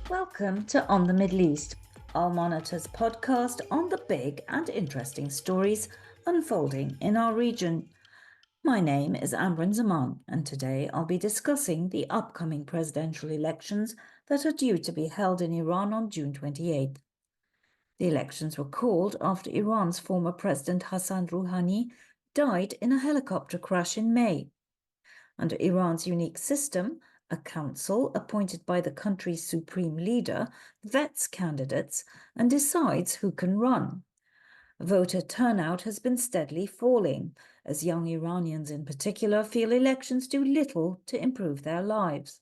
Welcome to On the Middle East, Al Monitor's podcast on the big and interesting stories unfolding in our region. My name is Amran Zaman, and today I'll be discussing the upcoming presidential elections that are due to be held in Iran on June 28th. The elections were called after Iran's former President Hassan Rouhani died in a helicopter crash in May. Under Iran's unique system, a council appointed by the country's supreme leader vets candidates and decides who can run. Voter turnout has been steadily falling, as young Iranians in particular feel elections do little to improve their lives.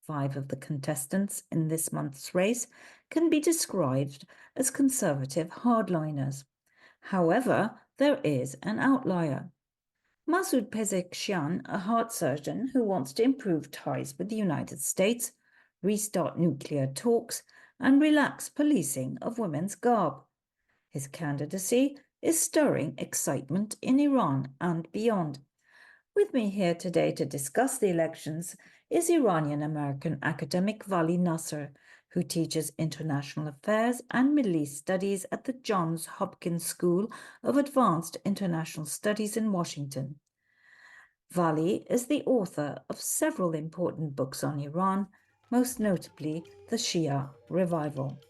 5 of the contestants in this month's race can be described as conservative hardliners. However, there is an outlier. Masoud Pezeshkian, a heart surgeon who wants to improve ties with the United States, restart nuclear talks, and relax policing of women's garb. His candidacy is stirring excitement in Iran and beyond. With me here today to discuss the elections is Iranian-American academic Vali Nasr, who teaches international affairs and Middle East studies at the Johns Hopkins School of Advanced International Studies in Washington. Vali is the author of several important books on Iran, most notably The Shia Revival.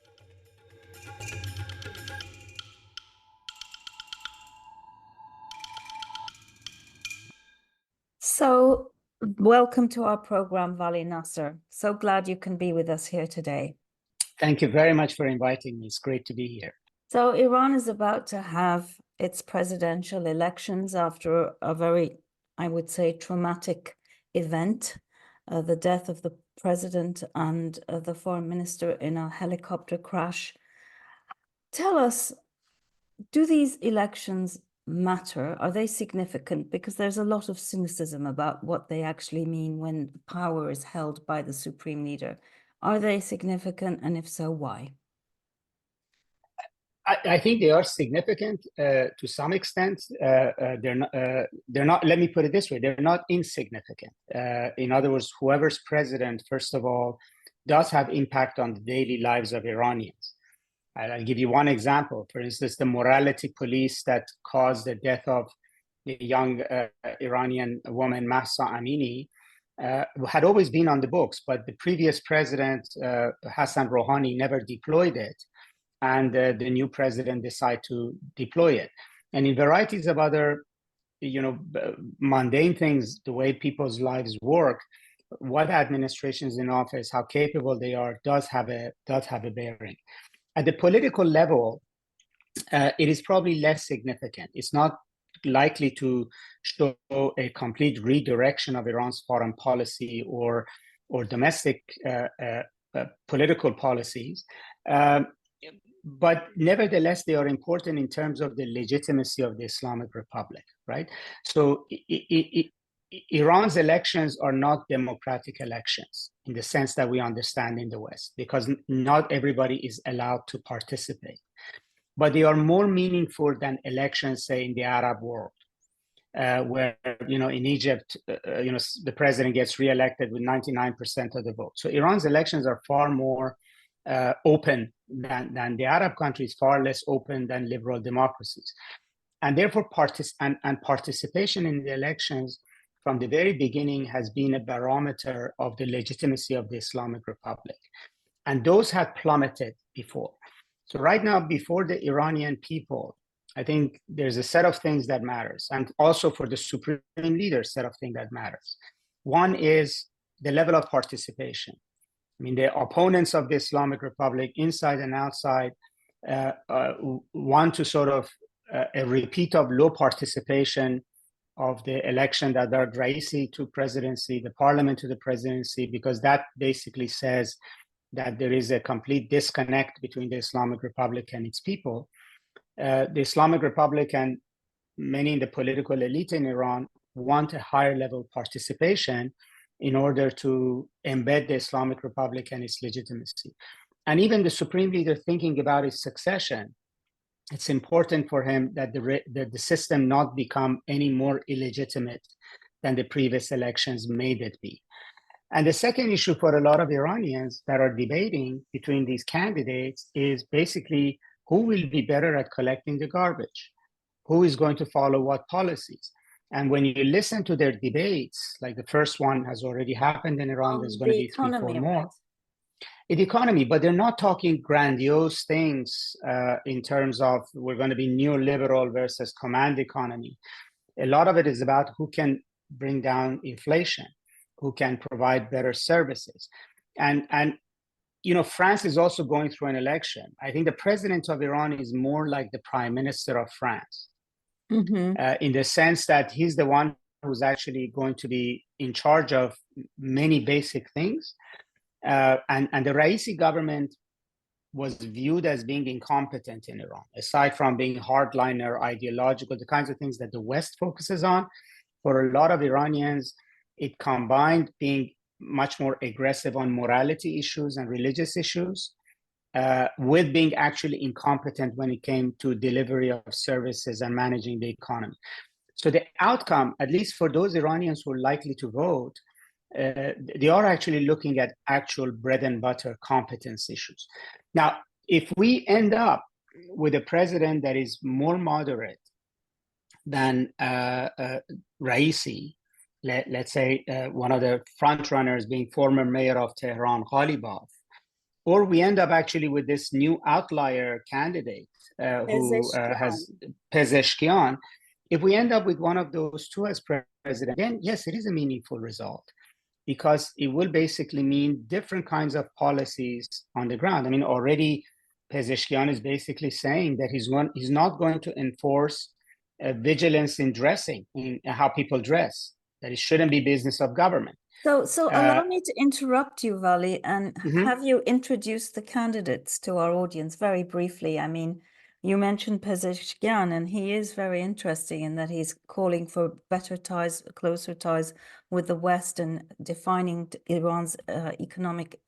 So, welcome to our program, Vali Nasr. So glad you can be with us here today. Thank you very much for inviting me. It's great to be here. So, Iran is about to have its presidential elections after a very, I would say, traumatic event, the death of the president and the foreign minister in a helicopter crash. Tell us, do these elections matter? Are they significant? Because there's a lot of cynicism about what they actually mean when power is held by the supreme leader. Are they significant, and if so, why? I think they are significant to some extent. They're not. Let me put it this way: they're not insignificant. In other words, whoever's president, first of all, does have impact on the daily lives of Iranians. I'll give you one example. For instance, the morality police that caused the death of the young Iranian woman Mahsa Amini had always been on the books, but the previous president, Hassan Rouhani, never deployed it. And the new president decided to deploy it. And in varieties of other, mundane things, the way people's lives work, what administrations in office, how capable they are, does have a bearing. At the political level, it is probably less significant. It's not likely to show a complete redirection of Iran's foreign policy or domestic political policies. But nevertheless, they are important in terms of the legitimacy of the Islamic Republic, right? So Iran's elections are not democratic elections in the sense that we understand in the West, because not everybody is allowed to participate. But they are more meaningful than elections, say, in the Arab world, where, in Egypt, the president gets reelected with 99% of the vote. So Iran's elections are far more open than the Arab countries, far less open than liberal democracies. And therefore, participation in the elections from the very beginning has been a barometer of the legitimacy of the Islamic Republic. And those had plummeted before. So right now, before the Iranian people, I think there's a set of things that matters, and also for the supreme leader, set of things that matters. One is the level of participation. I mean, the opponents of the Islamic Republic, inside and outside, want to sort of a repeat of low participation of the election that Raisi took presidency, the parliament to the presidency, because that basically says that there is a complete disconnect between the Islamic Republic and its people. The Islamic Republic and many in the political elite in Iran want a higher level participation in order to embed the Islamic Republic and its legitimacy. And even the supreme leader thinking about his succession, it's important for him that the system not become any more illegitimate than the previous elections made it be. And the second issue for a lot of Iranians that are debating between these candidates is basically who will be better at collecting the garbage, who is going to follow what policies. And when you listen to their debates, like the first one has already happened in Iran, there's going to be 3-4 more. In the economy, but they're not talking grandiose things in terms of we're going to be neoliberal versus command economy. A lot of it is about who can bring down inflation, who can provide better services. And France is also going through an election. I think the president of Iran is more like the prime minister of France, in the sense that he's the one who's actually going to be in charge of many basic things. And the Raisi government was viewed as being incompetent in Iran, aside from being hardliner, ideological, the kinds of things that the West focuses on. For a lot of Iranians, it combined being much more aggressive on morality issues and religious issues with being actually incompetent when it came to delivery of services and managing the economy. So the outcome, at least for those Iranians who are likely to vote, they are actually looking at actual bread and butter competence issues. Now, if we end up with a president that is more moderate than Raisi, let's say one of the front runners being former mayor of Tehran, Ghalibaf, or we end up actually with this new outlier candidate who has Pezeshkian, if we end up with one of those two as president, then yes, it is a meaningful result, because it will basically mean different kinds of policies on the ground. I mean, already Pezeshkian is basically saying that he's not going to enforce vigilance in dressing, in how people dress, that it shouldn't be business of government. So allow me to interrupt you, Vali, and have you introduced the candidates to our audience very briefly. I mean, you mentioned Pezeshkian, and he is very interesting in that he's calling for better ties, closer ties with the West, and defining Iran's economic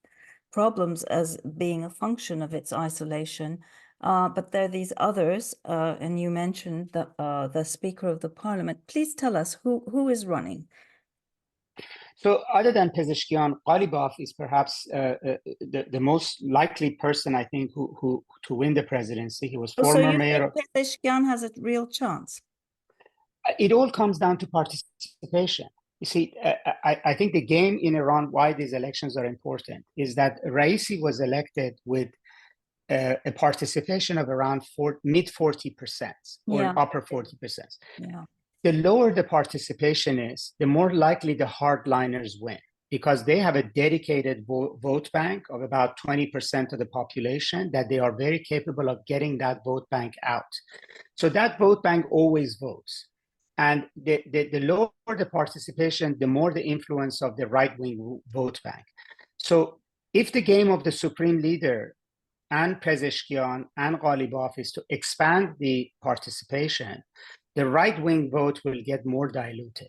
problems as being a function of its isolation. But there are these others, and you mentioned the Speaker of the Parliament. Please tell us who is running. So other than Pezeshkian, Ghalibaf is perhaps the most likely person, I think, who to win the presidency. He was former mayor. So you think Pezeshkian has a real chance? It all comes down to participation. You see, I think the game in Iran, why these elections are important, is that Raisi was elected with a participation of around mid 40% or upper 40%. Yeah. The lower the participation is, the more likely the hardliners win, because they have a dedicated vote bank of about 20% of the population that they are very capable of getting that vote bank out. So that vote bank always votes. And the lower the participation, the more the influence of the right-wing vote bank. So if the game of the supreme leader and Pezeshkian and Ghalibaf is to expand the participation, the right-wing vote will get more diluted.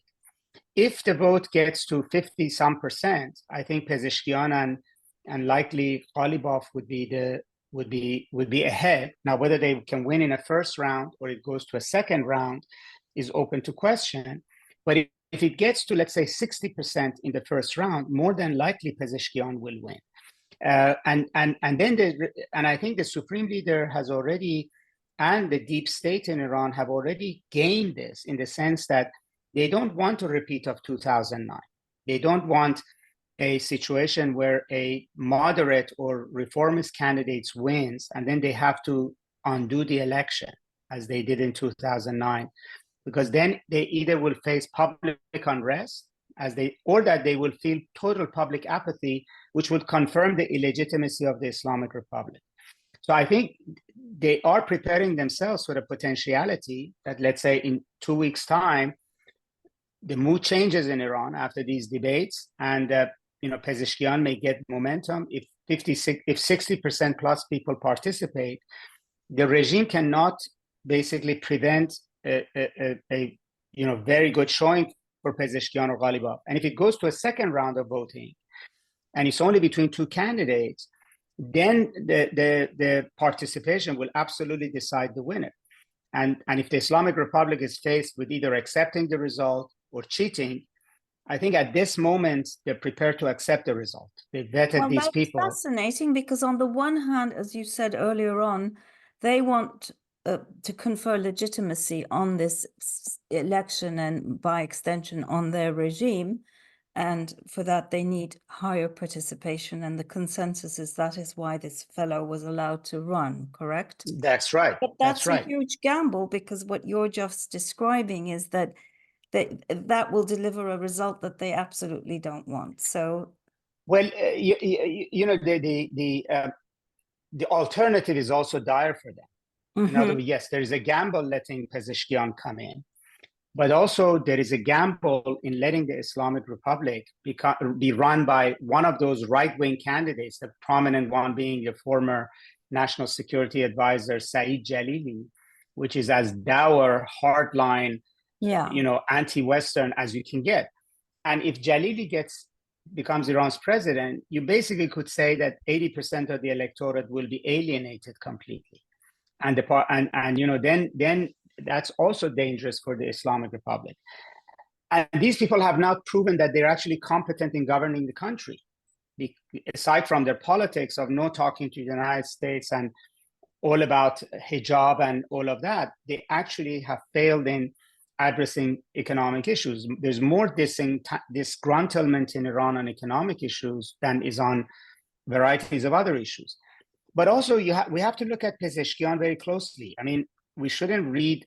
If the vote gets to 50-some%, I think Pezeshkian and likely Ghalibaf would be ahead. Now, whether they can win in a first round or it goes to a second round is open to question. But if it gets to, let's say, 60% in the first round, more than likely Pezeshkian will win. And I think the supreme leader has already, and the deep state in Iran have already gained this, in the sense that they don't want a repeat of 2009. They don't want a situation where a moderate or reformist candidate wins and then they have to undo the election as they did in 2009, because then they either will face public unrest or that they will feel total public apathy, which would confirm the illegitimacy of the Islamic Republic. So I think they are preparing themselves for the potentiality that, let's say, in 2 weeks' time, the mood changes in Iran after these debates, and Pezeshkian may get momentum. If 60% plus people participate, the regime cannot basically prevent a very good showing for Pezeshkian or Ghalibaf. And if it goes to a second round of voting, and it's only between two candidates, then the participation will absolutely decide the winner. And if the Islamic Republic is faced with either accepting the result or cheating, I think at this moment, they're prepared to accept the result. They vetted Well, these that's people. fascinating because on the one hand, as you said earlier on, they want to confer legitimacy on this election and by extension on their regime. And for that, they need higher participation. And the consensus is that is why this fellow was allowed to run, correct? That's right. But That's that's a right. huge gamble because what you're just describing is that that will deliver a result that they absolutely don't want. So, Well, you know, the alternative is also dire for them. In other words, yes, there is a gamble letting Pezeshkian come in, but also there is a gamble in letting the Islamic Republic be run by one of those right-wing candidates, the prominent one being the former National Security Advisor Saeed Jalili, which is as dour, hardline, you know, anti-Western as you can get. And if Jalili becomes Iran's president, you basically could say that 80% of the electorate will be alienated completely. And you know, then that's also dangerous for the Islamic Republic. And these people have not proven that they're actually competent in governing the country. Aside from their politics of no talking to the United States and all about hijab and all of that, they actually have failed in addressing economic issues. There's more disgruntlement in Iran on economic issues than is on varieties of other issues. But also, we have to look at Pezeshkian very closely. I mean, we shouldn't read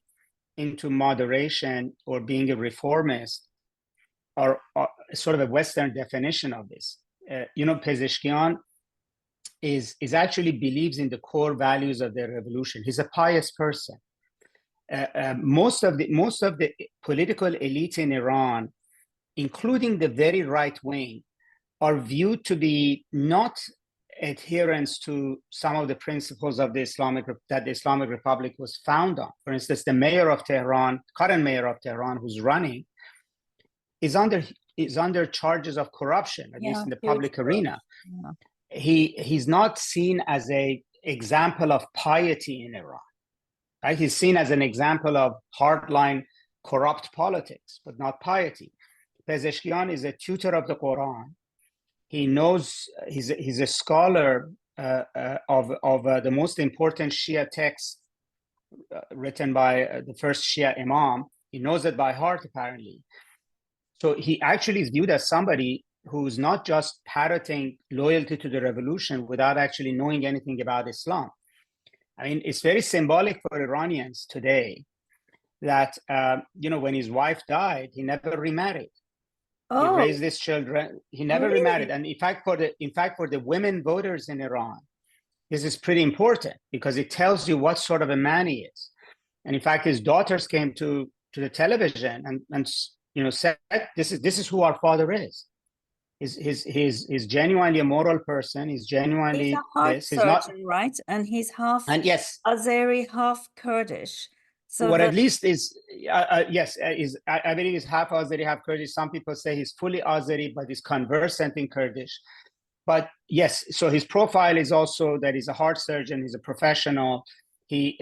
into moderation or being a reformist or sort of a Western definition of this. You know, Pezeshkian is actually believes in the core values of the revolution. He's a pious person. Most of the political elite in Iran, including the very right wing, are viewed to be not adherence to some of the principles of that the Islamic Republic was founded on. For instance, the mayor of Tehran, current mayor of Tehran, who's running, is under charges of corruption, at least in the public arena. He's not seen as an example of piety in Iran. Right? He's seen as an example of hardline corrupt politics, but not piety. Pezeshkian is a tutor of the Quran. He knows, he's a scholar of the most important Shia text written by the first Shia Imam. He knows it by heart, apparently. So he actually is viewed as somebody who's not just parroting loyalty to the revolution without actually knowing anything about Islam. I mean, it's very symbolic for Iranians today that, you know, when his wife died, he never remarried. He raised his children. He never remarried. And in fact, for the women voters in Iran, this is pretty important because it tells you what sort of a man he is. And in fact, his daughters came to the television and you know, said, this is who our father is. He's genuinely a moral person. He's genuinely he's a heart surgeon, not right? And he's half yes, Azeri, half Kurdish. So what at least is yes, I believe he's half Azeri, half Kurdish. Some people say he's fully Azeri, but he's conversant in Kurdish. But yes, so his profile is also that he's a heart surgeon. He's a professional. He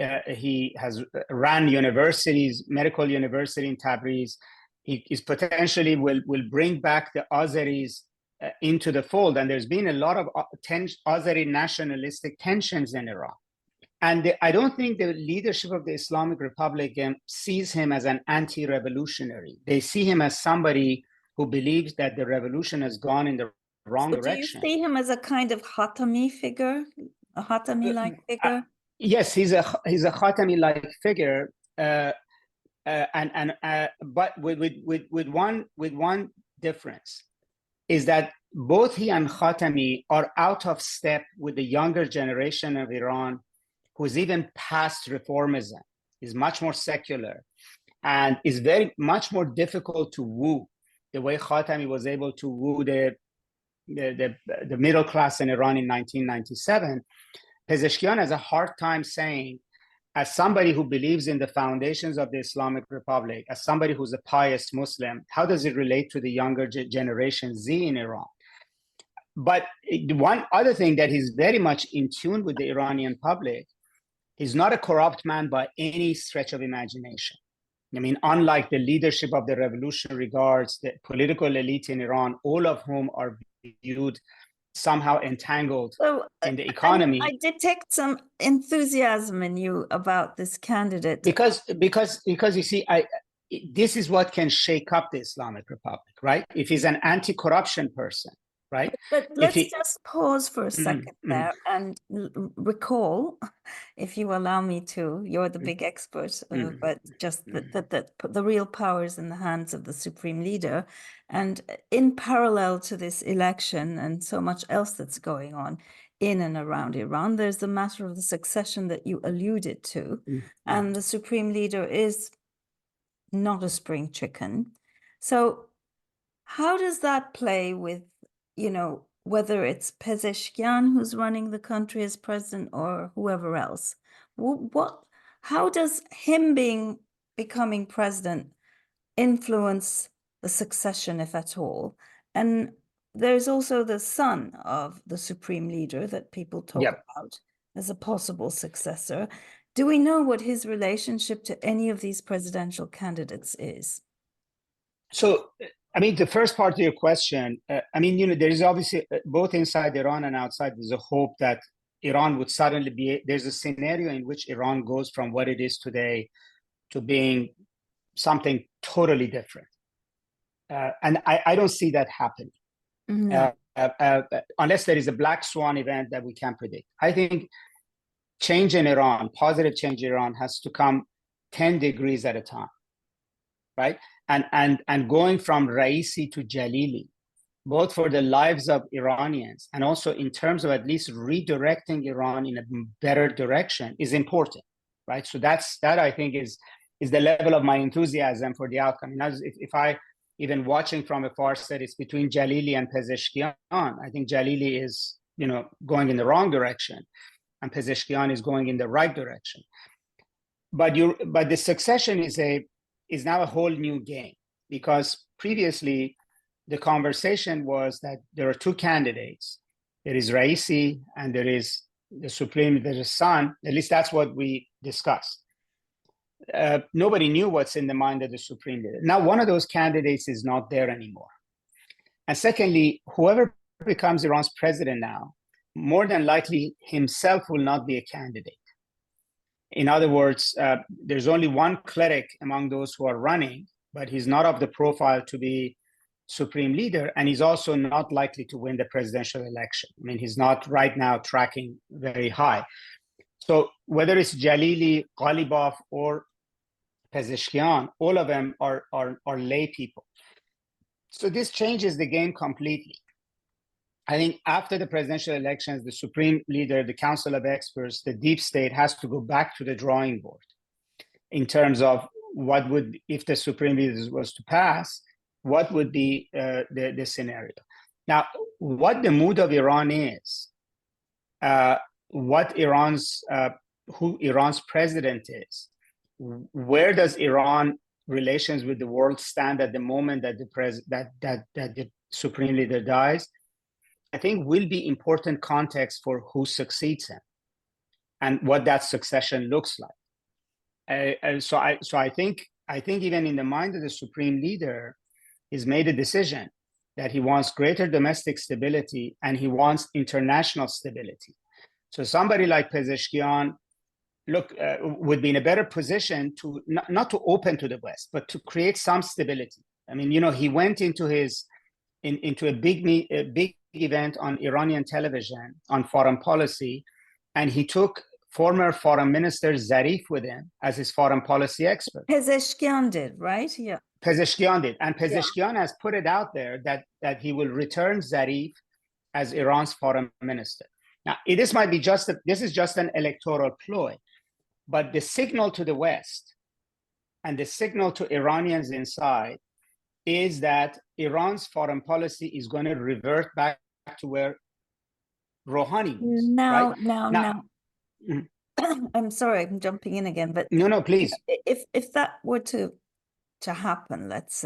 has ran universities, medical university in Tabriz. He is potentially will bring back the Azeris into the fold. And there's been a lot of Azeri nationalistic tensions in Iran. And I don't think the leadership of the Islamic Republic sees him as an anti-revolutionary. They see him as somebody who believes that the revolution has gone in the wrong direction. Do you see him as a kind of Khatami figure, a Khatami-like figure? Yes, he's a Khatami-like figure, but with one difference, is that both he and Khatami are out of step with the younger generation of Iran, who's even past reformism, is much more secular, and is very much more difficult to woo, the way Khatami was able to woo the middle class in Iran in 1997. Pezeshkian has a hard time saying, as somebody who believes in the foundations of the Islamic Republic, as somebody who's a pious Muslim, how does it relate to the younger generation Z in Iran? But one other thing that he's very much in tune with the Iranian public, he's not a corrupt man by any stretch of imagination. I mean, unlike the leadership of the Revolutionary Guards, the political elite in Iran, all of whom are viewed somehow entangled in the economy. I detect some enthusiasm in you about this candidate. Because you see, this is what can shake up the Islamic Republic, right? If he's an anti-corruption person, right? But let's just pause for a second there and recall, if you allow me to, you're the big expert, but just that the real power is in the hands of the supreme leader. And in parallel to this election and so much else that's going on in and around Iran, there's the matter of the succession that you alluded to. And the supreme leader is not a spring chicken. So how does that play with, you know, whether it's Pezeshkian who's running the country as president or whoever else? How does him becoming president influence the succession, if at all? And there's also the son of the supreme leader that people talk about as a possible successor. Do we know what his relationship to any of these presidential candidates is? So, I mean, the first part of your question, I mean, you know, there is obviously both inside Iran and outside, there's a hope that Iran would suddenly be, there's a scenario in which Iran goes from what it is today to being something totally different. And I don't see that happening. No. Unless there is a black swan event that we can predict. I think change in Iran, positive change in Iran has to come 10 degrees at a time, right? And going from Raisi to Jalili, both for the lives of Iranians and also in terms of at least redirecting Iran in a better direction is important, right? So that I think is the level of my enthusiasm for the outcome. And if I even watching from afar said it's between Jalili and Pezeshkian, I think Jalili is, you know, going in the wrong direction, and Pezeshkian is going in the right direction. But the succession is now a whole new game, because previously the conversation was that there are two candidates. There is Raisi and there is the supreme, there's a son. At least that's what we discussed. Nobody knew what's in the mind of the supreme leader. Now, one of those candidates is not there anymore. And secondly, whoever becomes Iran's president now, more than likely himself will not be a candidate. In other words, there's only one cleric among those who are running, but he's not of the profile to be supreme leader, and he's also not likely to win the presidential election. I mean, he's not right now tracking very high. So whether it's Jalili, Ghalibaf, or Pezeshkian, all of them are lay people. So this changes the game completely. I think after the presidential elections, the supreme leader, the council of experts, the deep state has to go back to the drawing board in terms of what would, if the supreme leader was to pass, what would be the scenario. Now, what the mood of Iran is, who Iran's president is, where does Iran relations with the world stand at the moment that the supreme leader dies, I think will be important context for who succeeds him and what that succession looks like. So I think even in the mind of the supreme leader, he's made a decision that he wants greater domestic stability and he wants international stability. So somebody like Pezeshkian would be in a better position to not to open to the West, but to create some stability. I mean, you know, he went into a big event on Iranian television on foreign policy, and he took former foreign minister Zarif with him as his foreign policy expert. Pezeshkian did, right? Yeah. Pezeshkian did, and Pezeshkian has put it out there that he will return Zarif as Iran's foreign minister. Now, this is just an electoral ploy, but the signal to the West and the signal to Iranians inside is that Iran's foreign policy is going to revert back to where Rouhani was. Now, Mm. I'm sorry, I'm jumping in again, but no, please. If that were to happen, let's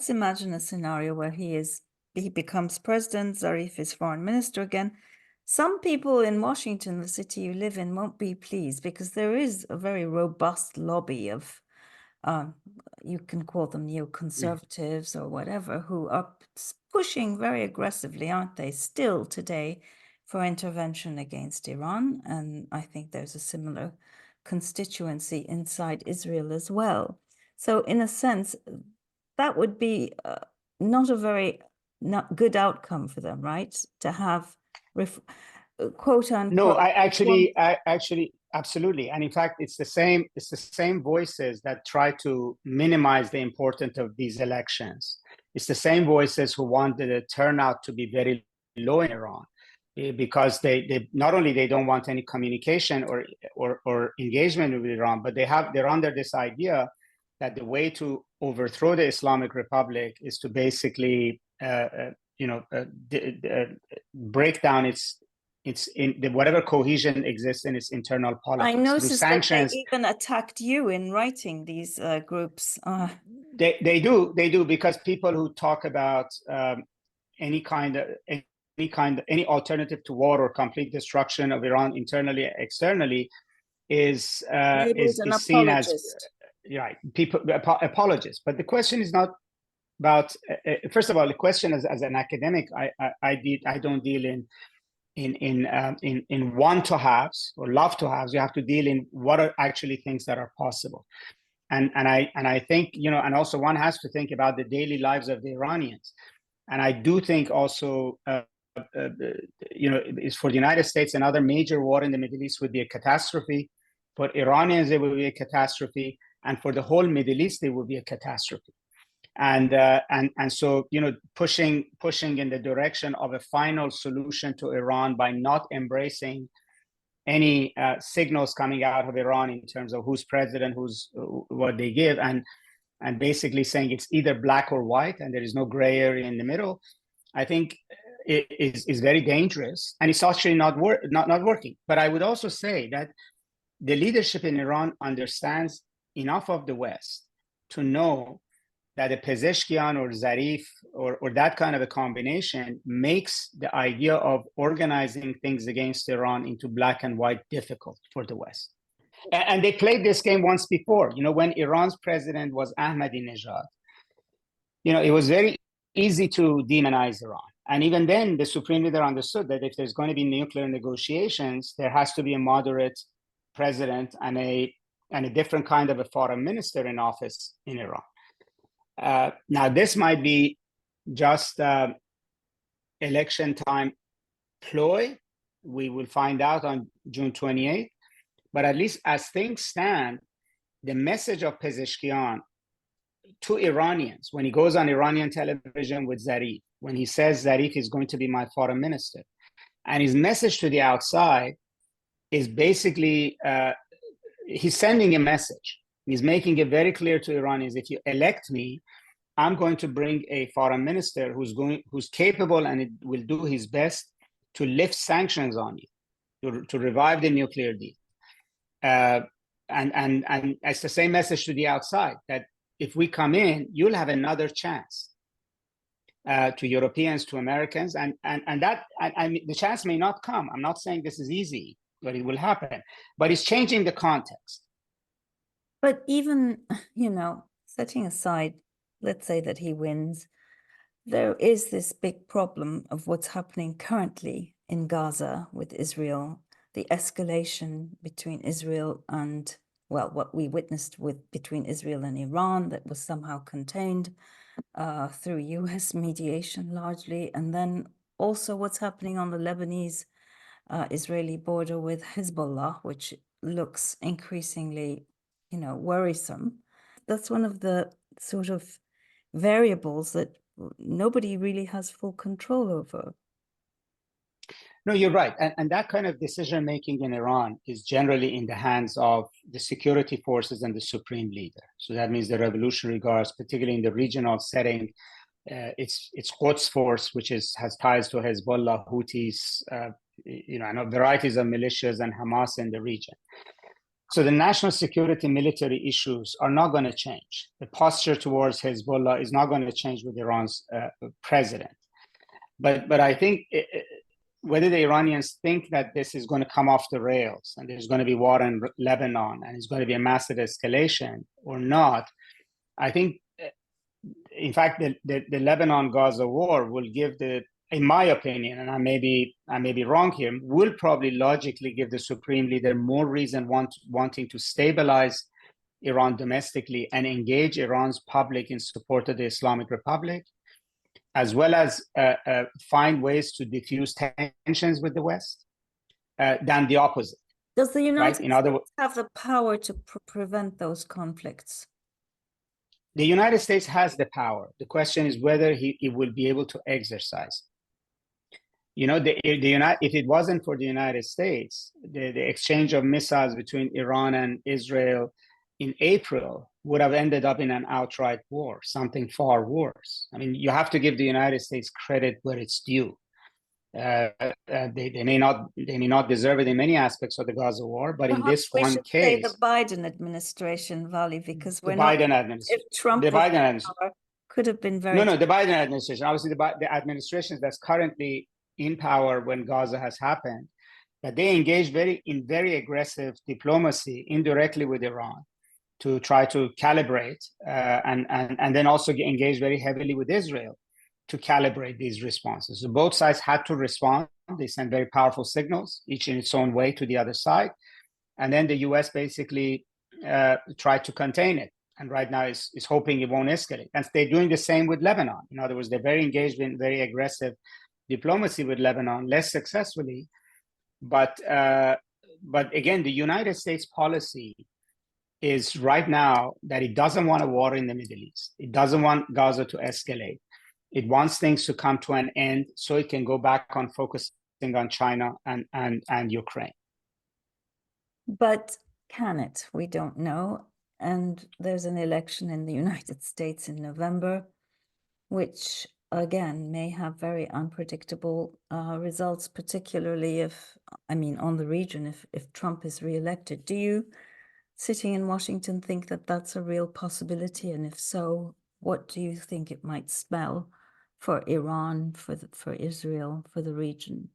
imagine a scenario where he becomes president, Zarif is foreign minister again. Some people in Washington, the city you live in, won't be pleased because there is a very robust lobby of you can call them neoconservatives or whatever, who are pushing very aggressively, aren't they, still today, for intervention against Iran. And I think there's a similar constituency inside Israel as well. So in a sense, that would be not a very not good outcome for them, right? To have quote unquote. No, I actually, absolutely. And in fact, it's the same voices that try to minimize the importance of these elections. It's the same voices who wanted the turnout to be very low in Iran, because they not only they don't want any communication or engagement with Iran, but they're under this idea that the way to overthrow the Islamic Republic is to basically break down its whatever cohesion exists in its internal politics. I noticed that they even attacked you in writing these groups. They do, because people who talk about any alternative to war or complete destruction of Iran internally, externally, is seen as right. People apologists, but the question is not about. First of all, the question as an academic, I don't deal in want to haves or love to haves. You have to deal in what are actually things that are possible, and I think, and also one has to think about the daily lives of the Iranians, and I do think also is for the United States, another major war in the Middle East would be a catastrophe. For Iranians, it would be a catastrophe, and for the whole Middle East, it would be a catastrophe. And so, pushing in the direction of a final solution to Iran by not embracing any signals coming out of Iran in terms of who's president, what they give, and basically saying it's either black or white, and there is no gray area in the middle, I think it is very dangerous, and it's actually not working. But I would also say that the leadership in Iran understands enough of the West to know that a Pezeshkian or Zarif or that kind of a combination makes the idea of organizing things against Iran into black and white difficult for the West. And they played this game once before. When Iran's president was Ahmadinejad, it was very easy to demonize Iran. And even then, the supreme leader understood that if there's going to be nuclear negotiations, there has to be a moderate president and a different kind of a foreign minister in office in Iran. Now, this might be just election time ploy. We will find out on June 28th. But at least as things stand, the message of Pezeshkian to Iranians, when he goes on Iranian television with Zarif, when he says Zarif is going to be my foreign minister, and his message to the outside is basically he's sending a message. He's making it very clear to Iranians: if you elect me, I'm going to bring a foreign minister who's capable and will do his best to lift sanctions on you, to revive the nuclear deal. And it's the same message to the outside, that if we come in, you'll have another chance. To Europeans, to Americans, and that the chance may not come. I'm not saying this is easy, but it will happen. But it's changing the context. But even, setting aside, let's say that he wins, there is this big problem of what's happening currently in Gaza with Israel, the escalation between Israel and, what we witnessed between Israel and Iran that was somehow contained through US mediation largely, and then also what's happening on the Lebanese Israeli border with Hezbollah, which looks increasingly, worrisome. That's one of the sort of variables that nobody really has full control over. No, you're right. And that kind of decision-making in Iran is generally in the hands of the security forces and the supreme leader. So that means the Revolutionary Guards, particularly in the regional setting, it's Quds Force, which has ties to Hezbollah, Houthis, and varieties of militias and Hamas in the region. So the national security military issues are not going to change. The posture towards Hezbollah is not going to change with Iran's president. But I think whether the Iranians think that this is going to come off the rails and there's going to be war in Lebanon and it's going to be a massive escalation or not, I think, in fact, the Lebanon-Gaza war will give in my opinion, and I may be wrong here, will probably logically give the supreme leader more reason wanting to stabilize Iran domestically and engage Iran's public in support of the Islamic Republic, as well as find ways to diffuse tensions with the West, than the opposite. Does the United States have the power to prevent those conflicts? The United States has the power. The question is whether he will be able to exercise. If it wasn't for the United States, the exchange of missiles between Iran and Israel in April would have ended up in an outright war, something far worse. I mean, you have to give the United States credit where it's due. They may not deserve it in many aspects of the Gaza war, but in this one case, the Biden administration, Vali, because the Biden administration, if Trump the Biden administration could have been very the Biden administration, obviously the administration that's currently in power when Gaza has happened, but they engaged in very aggressive diplomacy indirectly with Iran to try to calibrate, and then also engage very heavily with Israel to calibrate these responses. So both sides had to respond. They sent very powerful signals, each in its own way, to the other side. And then the US basically tried to contain it. And right now is hoping it won't escalate. And they're doing the same with Lebanon. In other words, they're very engaged in very aggressive diplomacy with Lebanon, less successfully. But again, the United States policy is right now that it doesn't want a war in the Middle East. It doesn't want Gaza to escalate. It wants things to come to an end so it can go back on focusing on China and Ukraine. But can it? We don't know. And there's an election in the United States in November, which again may have very unpredictable results, particularly on the region, if Trump is reelected. Do you, sitting in Washington, think that that's a real possibility? And if so, what do you think it might spell for Iran, for Israel, for the region?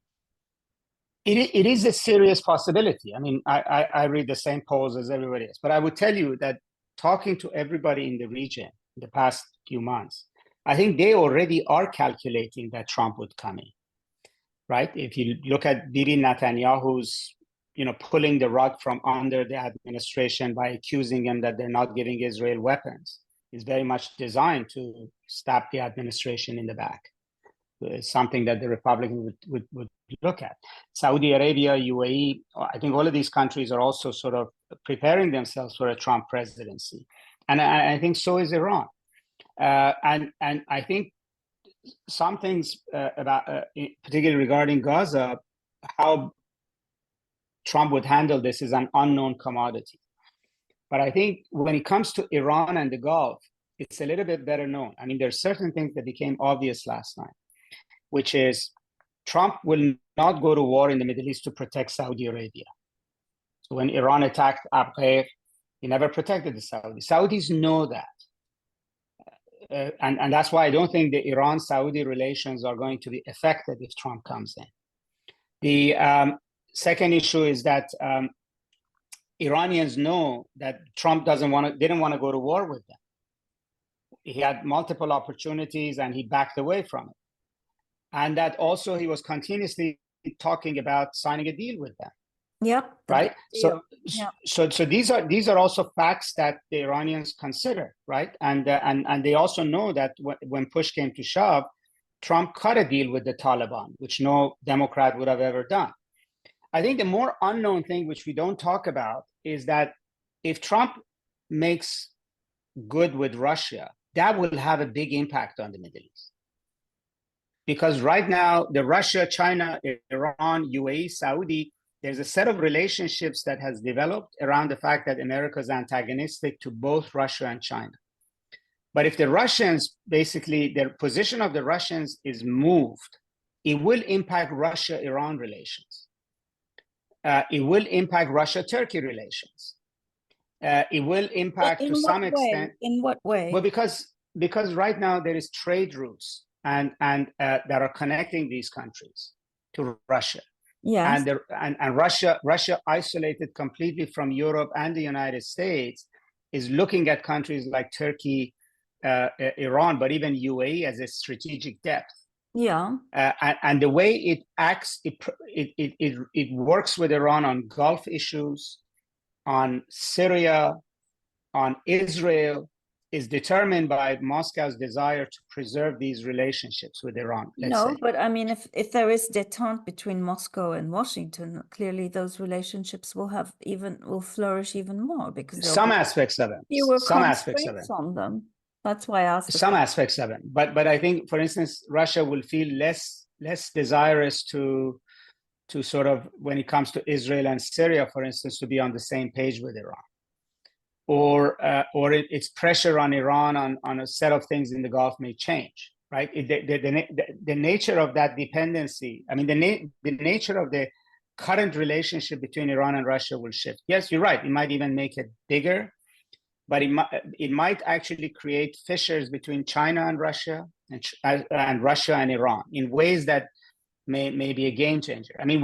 It is a serious possibility. I mean, I read the same polls as everybody else, but I would tell you that talking to everybody in the region in the past few months, I think they already are calculating that Trump would come in, right? If you look at Bibi Netanyahu's, pulling the rug from under the administration by accusing them that they're not giving Israel weapons, is very much designed to stab the administration in the back. It's something that the Republicans would look at. Saudi Arabia, UAE, I think all of these countries are also sort of preparing themselves for a Trump presidency. And I think so is Iran. And I think some things about, particularly regarding Gaza, how Trump would handle this is an unknown commodity. But I think when it comes to Iran and the Gulf, it's a little bit better known. I mean, there are certain things that became obvious last night, which is Trump will not go to war in the Middle East to protect Saudi Arabia. So when Iran attacked Abqaiq, he never protected the Saudis. Saudis know that. And that's why I don't think the Iran-Saudi relations are going to be affected if Trump comes in. The second issue is that Iranians know that Trump didn't want to go to war with them. He had multiple opportunities and he backed away from it. And that also he was continuously talking about signing a deal with them. Yep. Right. So these are also facts that the Iranians consider, right? And they also know that when push came to shove, Trump cut a deal with the Taliban, which no Democrat would have ever done. I think the more unknown thing, which we don't talk about, is that if Trump makes good with Russia, that will have a big impact on the Middle East. Because right now, the Russia, China, Iran, UAE, Saudi, there's a set of relationships that has developed around the fact that America is antagonistic to both Russia and China. But if the Russians, basically, their position of the Russians is moved, it will impact Russia-Iran relations. It will impact Russia-Turkey relations. It will impact to some extent. In what way? Well, because right now there is trade routes and that are connecting these countries to Russia. Yes. And Russia isolated completely from Europe and the United States is looking at countries like Turkey, Iran, but even UAE as a strategic depth. Yeah. And the way it acts, it works with Iran on Gulf issues, on Syria, on Israel, is determined by Moscow's desire to preserve these relationships with Iran, let's say. But I mean, if there is détente between Moscow and Washington, clearly those relationships will flourish even more because there'll Some be aspects of it. fewer Some aspects of it. constraints on them. That's why I asked. Some aspects of it. But I think, for instance, Russia will feel less desirous to sort of, when it comes to Israel and Syria, for instance, to be on the same page with Iran. Or its pressure on Iran on a set of things in the Gulf may change, right? The nature of that dependency, I mean, the nature of the current relationship between Iran and Russia will shift. Yes, you're right. It might even make it bigger, but it might actually create fissures between China and Russia, and Russia and Iran in ways that may be a game changer. I mean,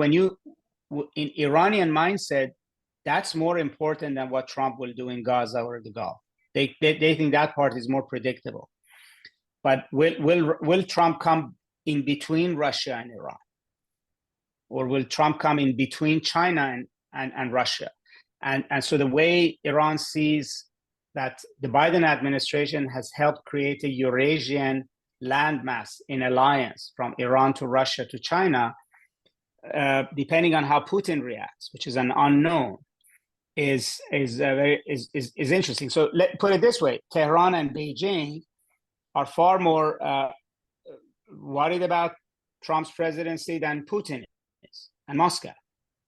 in Iranian mindset, that's more important than what Trump will do in Gaza or the Gulf. They think that part is more predictable. But will Trump come in between Russia and Iran? Or will Trump come in between China and Russia? And so the way Iran sees that the Biden administration has helped create a Eurasian landmass in alliance from Iran to Russia to China, depending on how Putin reacts, which is an unknown, is interesting. So let's put it this way: Tehran and Beijing are far more worried about Trump's presidency than Putin is, and Moscow.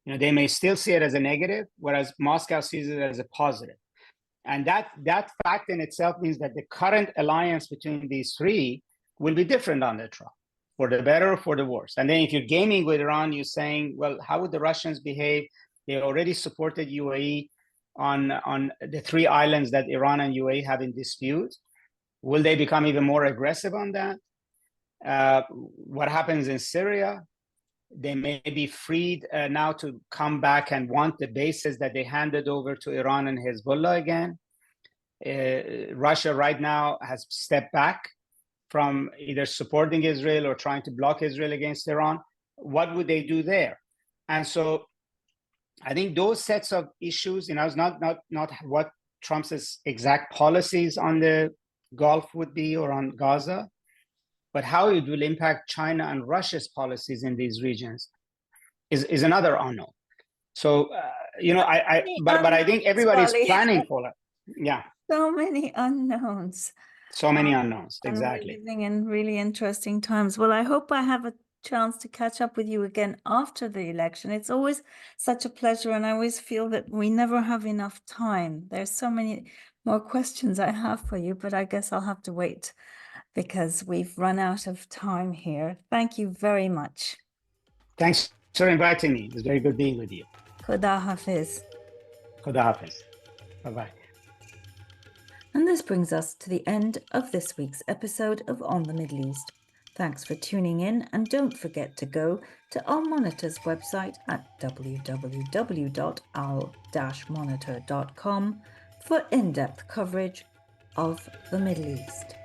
They may still see it as a negative, whereas Moscow sees it as a positive. And that fact in itself means that the current alliance between these three will be different under Trump, for the better or for the worse. And then if you're gaming with Iran, you're saying, well, how would the Russians behave? They already supported UAE on the 3 islands that Iran and UAE have in dispute. Will they become even more aggressive on that? What happens in Syria? They may be freed now to come back and want the bases that they handed over to Iran and Hezbollah again. Russia right now has stepped back from either supporting Israel or trying to block Israel against Iran. What would they do there? And so I think those sets of issues, is not what Trump's exact policies on the Gulf would be or on Gaza, but how it will impact China and Russia's policies in these regions is another unknown. So, but I think everybody's planning for it. Yeah. So many unknowns. So many unknowns, And exactly. we're living in really interesting times. Well, I hope I have a chance to catch up with you again after the election. It's always such a pleasure, and I always feel that we never have enough time. There's so many more questions I have for you, but I guess I'll have to wait because we've run out of time here. Thank you very much. Thanks for inviting me. It was very good being with you. Khuda Hafiz. Khuda Hafiz. Bye-bye. And this brings us to the end of this week's episode of On the Middle East. Thanks for tuning in, and don't forget to go to Al Monitor's website at www.al-monitor.com for in-depth coverage of the Middle East.